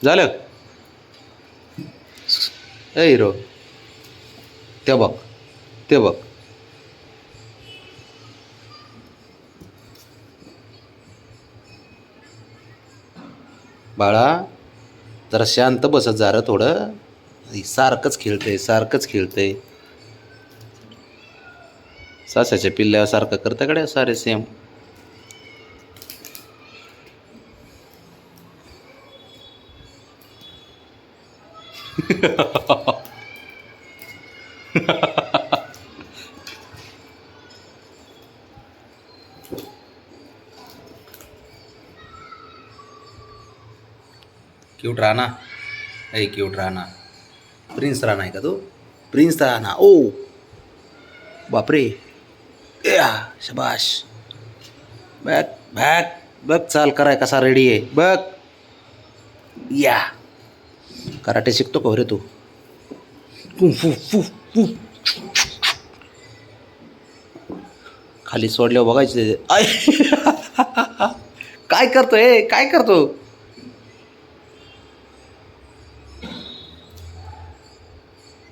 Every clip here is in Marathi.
झालं. ए हिरो, ते बघ, ते बघ. बाळा जरा शांत बसत जा रं थोडं. सारखंच खेळतंय, सारखंच खेळतंय. सासाच्या पिल्ल्यासारखं करतं कडे सारे सेम. क्यूट राणा, ए क्यूट राणा. प्रिन्स राणा आहे का तू? प्रिन्स राणा. ओ बापरे. या शबाश. बघ बघ बघ, चाल कराय कसा रेडी आहे बघ. या कराटे शिकतो का रे तू? फू फू फू. खाली सोडल्यावर बघायचे. आय काय करतोय, काय करतो?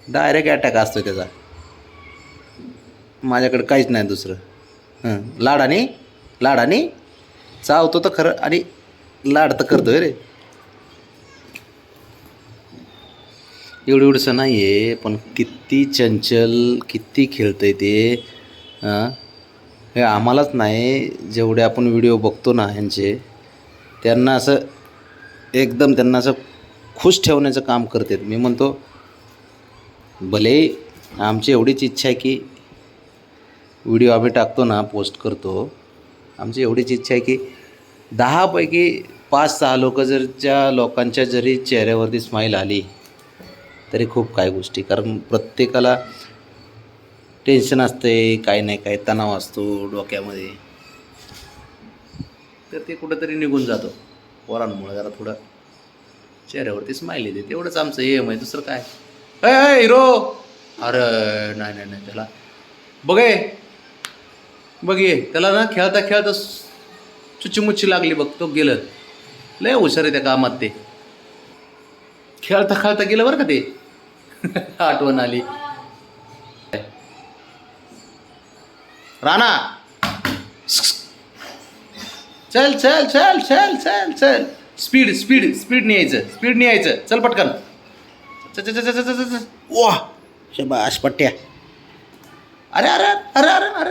डायरेक्ट अटॅक असतो त्याचा. माझ्याकडे काहीच नाही दुसरं. लाडाने लाडाने चावतो तर खरं, आणि लाड तर करतोय रे. एवढंसं नाही आहे, पण किती चंचल, किती खेळतंय ते. हे आम्हालाच नाही, जेवढे आपण व्हिडिओ बघतो ना ह्यांचे, त्यांना असं एकदम त्यांना असं खुश ठेवण्याचं काम करतात. मी म्हणतो भले आमची एवढीच इच्छा आहे की व्हिडिओ आम्ही टाकतो ना, पोस्ट करतो, आमची एवढीच इच्छा आहे की 10पैकी 5-6 लोकांच्या जरी चेहऱ्यावरती स्माईल आली तरी खूप काही गोष्टी. कारण प्रत्येकाला टेन्शन असते, काही नाही काही तणाव असतो डोक्यामध्ये, तर ते कुठंतरी निघून जातो. पोरांमुळे जरा थोडं चेहऱ्यावरती स्माईल येते, तेवढंच आमचं एम आहे, दुसरं काय. ए हिरो, अरे नाही नाही नाही, त्याला बघ ये त्याला ना खेळता खेळता चुचीमुच्ची लागली बघ, तो गेलं. लय हुशार आहे त्या कामात ते. खेळता खेळता गेलं बरं का ते. आठवण आली. राणा चल चल चल चल चल चल. स्पीड स्पीड स्पीड न्यायचं, स्पीड न्यायचं. चल पटकन. वा शबाश पट्ट्या. अरे अरे अरे अरे अरे.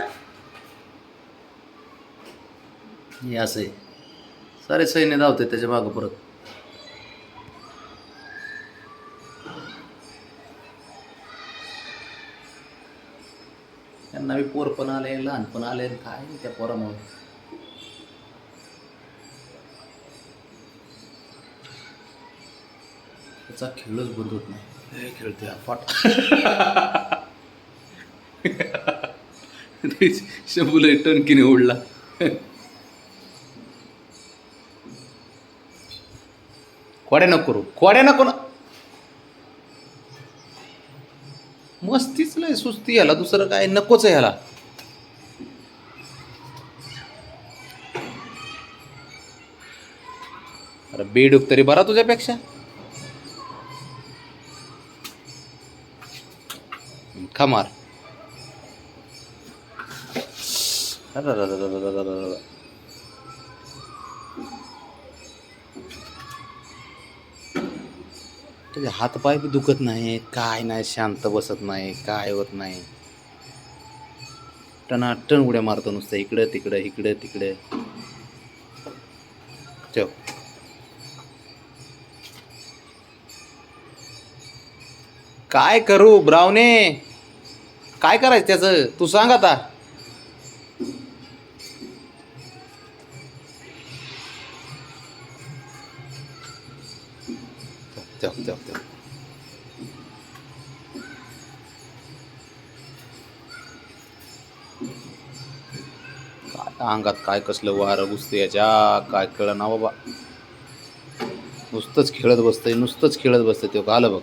हे असं आहे, सारे सैन्य धावते त्याच्या मागं परत. त्यांना बी पोर पण आले, लहान पण आले, काय त्या पोरामुळे. त्याचा खेळच बंद होत नाही. खेळते फाट. शंभूला टणकीने ओढला. खोड्या नको करू, खोड्या नको ना. मस्तीच लय सुस्ती याला, दुसरं काय नकोच आहे ह्याला. अरे बेडूक तरी बरा तुझ्यापेक्षा. खमार. त्याचे हातपाय बी दुखत नाही, काय नाही, शांत बसत नाही, काय होत नाही. टनाटन उड्या मारतो नुसतं, इकडं तिकडं इकडं तिकडे. ठेव. काय करू ब्रावने, काय करायचं त्याचं तू सांग आता. ठेव ठेव ठेव. काय अंगात काय कसलं वारं घुसते याच्या, काय कळना बाबा. नुसतंच खेळत बसतंय, नुसतंच खेळत बसतंय. ते आलं बघ.